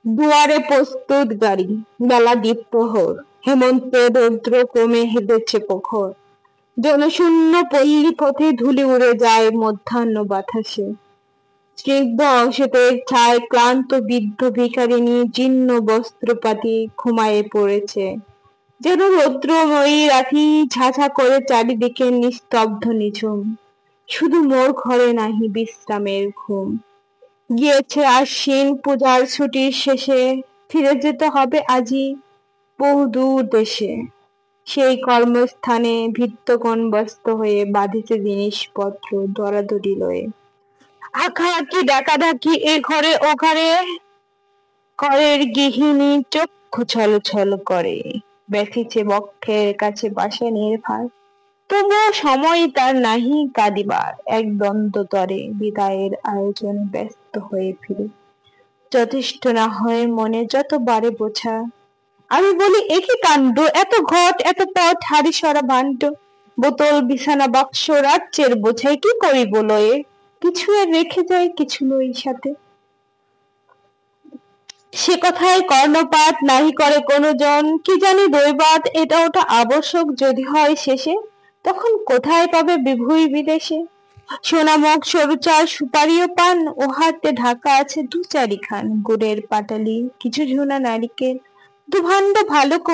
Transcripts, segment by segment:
দুয়ারে প্রস্তুত গাড়ি, বেলা দ্বীপ্রহর, হেমন্তের রৌদ্র ক্রমে হেঁটেছে প্রখর। জনশূন্য পল্লী পথে ধুলি উড়ে যায় মধ্যাহ্ন বাতাসে। স্নিগ্ধ অশতের ছায় ক্লান্ত বৃদ্ধ ভিখারিনী জীর্ণ বস্ত্রপাতি ঘুমায়ে পড়েছে। যেন রৌদ্রময়ী রাতি ঝাঝা করে চারিদিকে নিস্তব্ধ নিঝুম। শুধু মোর ঘরে নাহি বিশ্রামের ঘুম। গিয়েছে আশ্বিন পূজার ছুটির শেষে, ফিরে যেতে হবে আজি বহুদূর দেশে। সেই কর্মস্থানে ভৃত্যগণ ব্যস্ত হয়ে বাঁধিতে জিনিসপত্র দরাদরি লয়ে। আঁকাআঁকি ডাকাডাকি এ ঘরে ও ঘরে, ঘরের গৃহিণী চক্ষু ছলছল করে। ব্যথিছে বক্ষের কাছে পাষাণের ভার, তবুও সময় তার নাহি কাঁদিবার। এক দ্বন্দ্ব তরে বিদায়ের আয়োজনে ব্যস্ত হয়ে ফিরে। যথেষ্ট না হয় মনে যত বারে বোঝা। আমি বলি এ কি কাণ্ড, এত ঘট এত পথ হাড়ি সরা ভাণ্ড। বোতল বিছানা বাক্স রাজ্যের বোঝাই কি করিব লয়ে। কিছু আর রেখে যাই কিছু লই সাথে। সে কথায় কর্ণপাত নাহি করে কোনো জন। কি জানি দৈবাৎ এটা ওটা আবশ্যক যদি হয় শেষে, তখন কোথায় পাবে বিভূই বিদেশে। সোনামুখ সরুচা সুপারি ও পান, ও হাতে ঢাকা আছে দু চারিখান। গুড়ের পাটালি কিছু ঝুনা নারিকেল, দুভাণ্ড ভালুক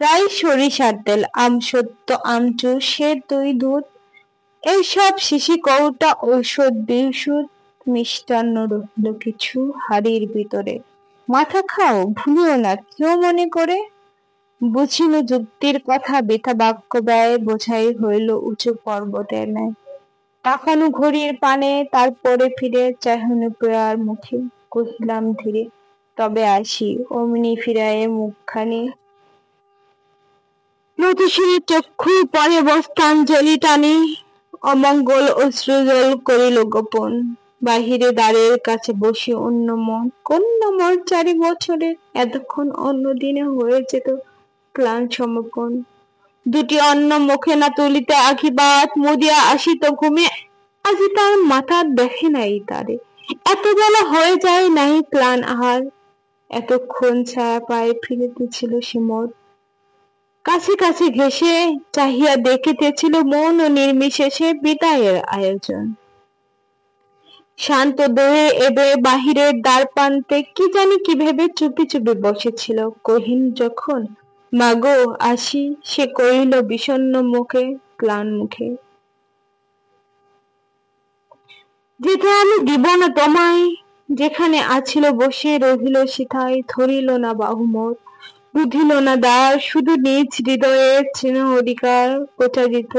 রাই সরিষার তেল। আমসত্ত্ব আমচুর শ্বেত দই দুধ, এইসব শিশি কৌটা ঔষধ বিশুদ। মিষ্টান্ন রহিল কিছু হাড়ির ভিতরে, মাথা খাও ভুলিও না কেউ মনে করে। বুঝিল যুক্তির কথা বৃথা বাক্য ব্যয়, বোঝাই হইল উঁচু পর্বতের ন্যায়। তাকানু ঘড়ির পানে, তারপরে ফিরে চাহিনু প্রিয়ার মুখে। কহিলাম ধীরে, তবে আসি। অমনি ফিরায়ে মুখখানি নতিশীল চক্ষু পরে বস্ত্রাঞ্জলি টানি। অমঙ্গল অশ্রুজল করিল গোপন। বাহিরে দ্বারের কাছে বসে অন্য মন। কন্যা মোর 4 বছরের, এতক্ষণ অন্য দিনে হয়ে যেত প্রাণ সমর্পণ। দুটি অন্ন মুখে না তুলিতে আঘিবাত, মুদিয়া আসিত ঘুমে। আজি তার মাথা দেখে নাই তারে, এত বেলা হয়ে যায় নাহি প্রাণ আহার। এতক্ষণ ছায়া পায়ে ফিরিতেছিল সে মোর, কাছে কাছে ঘেঁষে চাহিয়া দেখিতেছিল মন ও নির্বিশেষে বিদায়ের আয়োজন। শান্ত দেহে এবে বাহিরের দ্বার প্রান্তে কি জানি কি ভেবে চুপি চুপি বসেছিল। কহিন যখন, মাগো আসি, সে কহিল বিষণ্ণ মুখে ক্লান মুখে, যেতে আমি দিব না তোমায়। যেখানে আছিল বসে রহিল সেথায়, ধরিল না বাহু মোর, বুঝিল না দ্বার। শুধু নিজ হৃদয়ে স্নেহ অধিকার প্রচারিত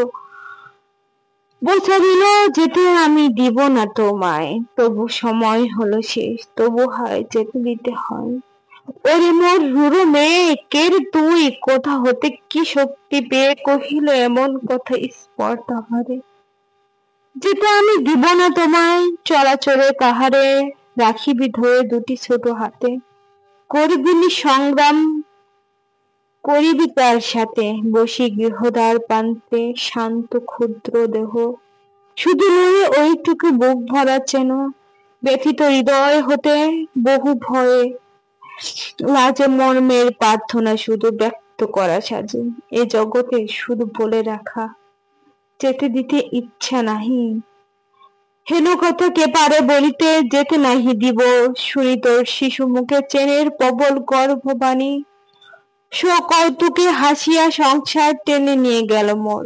বোঝাইল, যেতে আমি দিব না তোমায়। তবু সময় হলো শেষ, তবু হয় যেতে দিতে হয়। ওরে মোর রুরু মেয়ে, কে রে তুই, কোথা হতে কি শক্তি পেয়ে কহিল এমন কথা স্পর্ধা ভরে। যেতে আমি দিব না তোমায়, চরাচরে কাহারে রাখিবি ধরে দুটি ছোট হাতে। করবিনি সংগ্রাম করিবি তার সাথে, বসি গৃহদ্বার প্রান্তে শান্ত ক্ষুদ্র দেহ। শুধু নয় ওইটুকু বুক ভরা চেন, ব্যথিত হৃদয় হতে বহু ভয়ে লাজে মর্মের প্রার্থনা শুধু ব্যক্ত করা সাজে। এ জগতে শুধু বলে রাখা, যেতে দিতে ইচ্ছা নাহি। হেন কথা কে পারে বলিতে, যেতে নাহি দিব। শুনি তোর শিশু মুখে চেনের প্রবল গর্ভবাণী। সকৌতুকে হাসিয়া সংসার টেনে নিয়ে গেল মোর।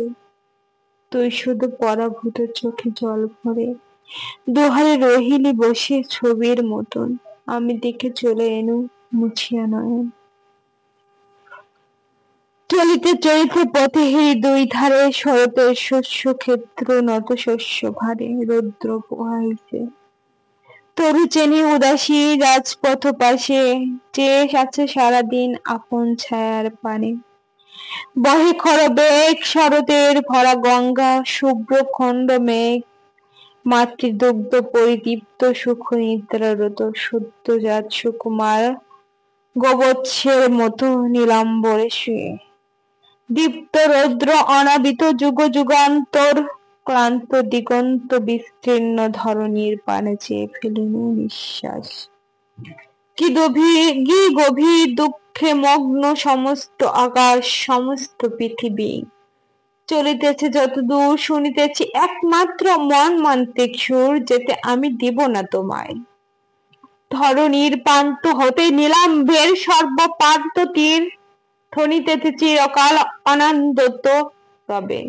তুই শুধু পরাভূত চোখে জল ভরে দুহারে রহিলি বসে ছবির মতন। আমি দেখে চলে এনু মুছিয়া নয়ন। চলিতে চলিতে পথের দুই ধারে শরতের শস্য ক্ষেত্র নত শস্য ভারে। রৌদ্র পোহাইছে, তরু চেনি উদাসী রাজপথ পাশে, চেয়ে আছে সারাদিন আপন ছায়ার পানে। বহে খরবেগ শরতের ভরা গঙ্গা, শুভ্র খণ্ড মেঘ মাতৃদুগ্ধ পরিদীপ্ত সুখ নিদ্রারত। সদ্যজাত সুকুমার গোবৎসের মতো নীলাম্বরে শুয়ে। দীপ্ত রৌদ্র অনাবিত যুগ যুগান্তর, ক্লান্ত দিগন্ত বিস্তীর্ণ ধরণীর পানে চেয়ে ফেলিনু নিঃশ্বাস। কি গভীর দুঃখে মগ্ন সমস্ত আকাশ, সমস্ত পৃথিবী। চলিতেছে যতদূর শুনিতেছি একমাত্র মর্মান্তিক সুর, যেতে আমি দিব না তোমায়। ধরণীর প্রান্ত হতে নীলাম্বের সর্বপ্রান্ত তীর, ধ্বনিতেছে চিরকাল অনন্ত রবে,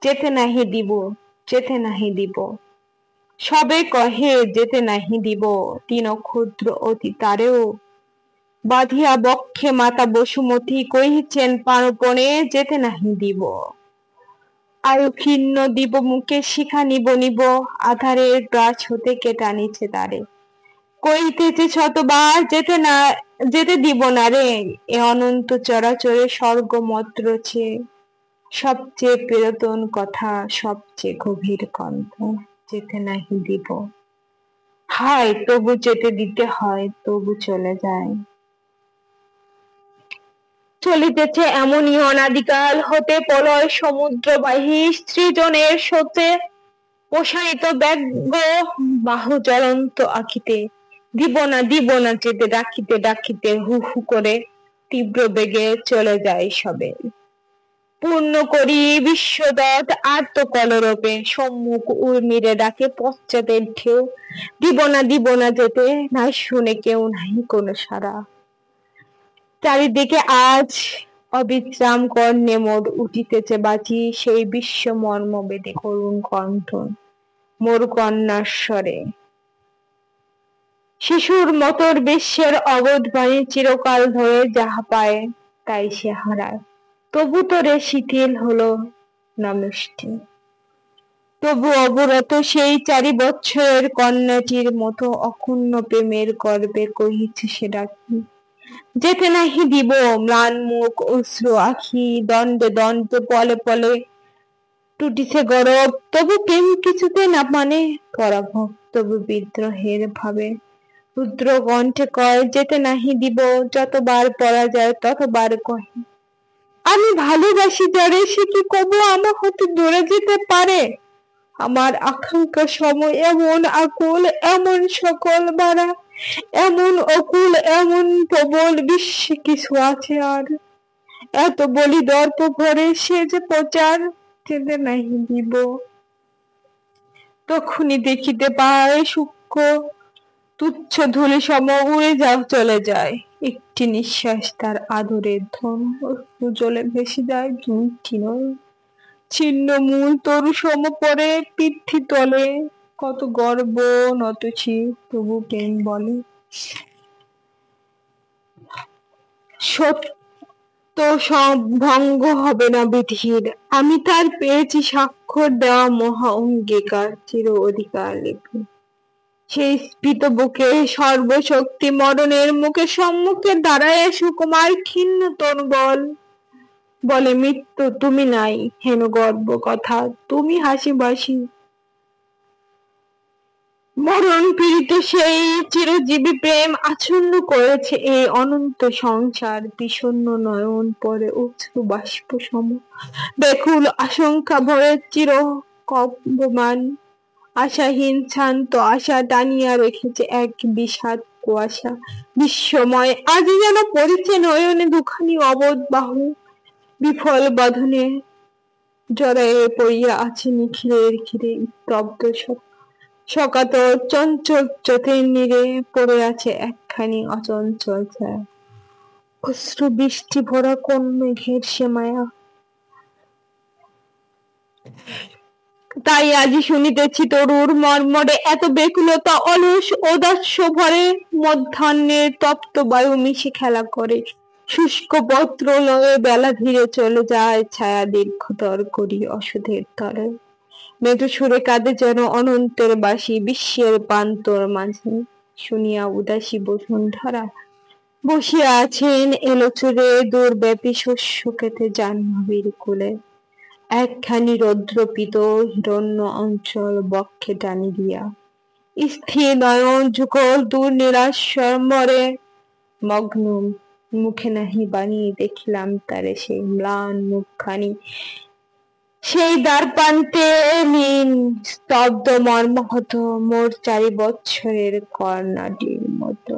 যেতে নাহি দিব, যেতে নাহি দিব। সবে কহে যেতে নাহি দিব, তিন ক্ষুদ্র অতি তারেও বাঁধিয়া বক্ষে মাতা বসুমতী কহিছেন প্রাণপণে, যেতে নাহি দিব। আয়ু ক্ষীণ দিব মুখে শিখা নিব নিব, আধারের গাছ হতে কেটে আনিছে তারে। কহিতেছে শতবার যেতে দিব না রে, এ অনন্ত চরাচরে স্বর্গমত রয়েছে, সবচেয়ে প্রিয়তম কথা, সবচেয়ে গভীর কণ্ঠ, যেতে নাহি দিব। হায় তবু যেতে দিতে হয়, তবু চলে যায়। চলিতেছে এমনই অনাদিকাল হতে প্রলয় সমুদ্রবাহী সৃজনের স্রোতে, প্রসারিত ব্যগ্র বাহু জ্বলন্ত আঁখিতে, দিব না যেতে ডাকিতে ডাকিতে হু হু করে তীব্র বেগে চলে যায় সবে। পূর্ণ করি বিশ্বদৎ আর্ত কলরবে, সম্মুখ উর্মিরে ডাকে পশ্চাতের ঢেউ, দিব না যেতে, নাই শুনে কেউ নাই কোনো সাড়া। চারিদিকে আজ অবিশ্রাম কর্ণে মোর উঠিতেছে বাজি, সেই বিশ্ব মর্মবেদী করুণ কণ্ঠ মোর কন্যার স্বরে। শিশুর মতর বিশ্বের অবোধ বাণী চিরকাল ধরে যাহা পায় তাই সে হারায়, তবু তোরে শিথিল হলো না মিষ্টি। তবু অবরত সেই 4 বৎসরের কন্যাটির মতো অক্ষুণ্ণ প্রেমের গর্বে কহিছে সে ডাকি, যেতে নাহি দিব। ম্লান মুখ অশ্রু আখি, দণ্ডে দণ্ডে পলে পলে টুটিছে গরব, তবু প্রেম কিছুতে না মানে পরাভব, তবু বিদ্রোহের ভাবে রুদ্র কণ্ঠে কয়, যেতে নাহি দিব। যতবার পরা যায় ততবার কহে, আমি ভালোবাসি যারে, সে কি কবু আমার হতে দূরে যেতে পারে? আমার আকাঙ্ক্ষা সময় এমন আকুল, এমন সকল বাড়া, এমন অকুল, এমন প্রবল, বিশ্বে কিছু আছে আর? এত বলি দর্প ভরে সে যে প্রচার, যেতে নাহি দিব। তখনই দেখিতে পায় সূক্ষ্ম তুচ্ছ ধূলি সম উড়ে চলে যায় একটি নিঃশ্বাস, তার আদরের ধন জলে ভেসে যায় দুটি নয়, ছিন্ন মূল তরু সম পরে পৃথ্বী তলে, কত গর্ব নতছি তবু প্রেম বলে। সত্য ভঙ্গ হবে না বিধির, আমি তার পেয়েছি স্বাক্ষর দেওয়া মহা অঙ্গীকার, চির অধিকার লিপি। সেই স্ফীত বুকে সর্বশক্তি মরণের মুখে সম্মুখে দাঁড়ায় সুকুমার ক্ষীণ তন বলে, মৃত্যু তুমি নাই, হেন গর্ব কথা, তুমি হাসিবাসি। মরণ পীড়িত সেই চিরজীবী প্রেম আচ্ছন্ন করেছে এই অনন্ত সংসার, বিষণ্ণ নয়ন পরে অশ্রু বাষ্প সম, ব্যাকুল আশঙ্কা ভরে চির কম্পমান, আশাহীন শান্ত আশা টানিয়া রেখেছে এক বিষাদ কুয়াশা। বিশ্বময় আজ যেন পড়েছে নয়নে দুখানি অবোধ বাহু, বিফল বাঁধনে জড়ায়ে পড়িয়া আছে নিখিলের ঘিরে স্তব্ধ সকাতর চঞ্চল চোখের নীড়ে পড়ে আছে একখানি অচঞ্চল ছায়া, অশ্রু বৃষ্টি ভরা কোন মেঘের সে মায়া। তাই আজি শুনিতেছি তরুর মর্মরে এত ব্যাকুলতা, অলস ঔদাস্য ভরে, মধ্যাহ্নের তপ্ত বায়ু মিশে খেলা করে, শুষ্ক পত্র লয়ে বেলা ধীরে চলে যায় ছায়া দীর্ঘতর করি অসুধের তরে। মেঘ সুরে কাঁদে যেন অনন্তের বাসি, বিশ্বের প্রান্তর মাঝে শুনিয়া উদাসী বসুন্ধরা বসিয়া আছেন এলোচুরে দূরব্যাপী শস্য খেতে জাহ্নবীর কুলে, একখানি রৌদ্রপীত হিরণ্য অঞ্চল বক্ষে টানি দিয়া, স্থির নয়ন যুগল দূর নিরাশ্বরে মগ্ন, মুখে নাহি বাণী দেখিলাম তারে সেই ম্লান মুখখানি, সেই দ্বার প্রান্তে লীন স্তব্ধ মর্মাহত মোর 4 বৎসরের কন্যাটির মতো।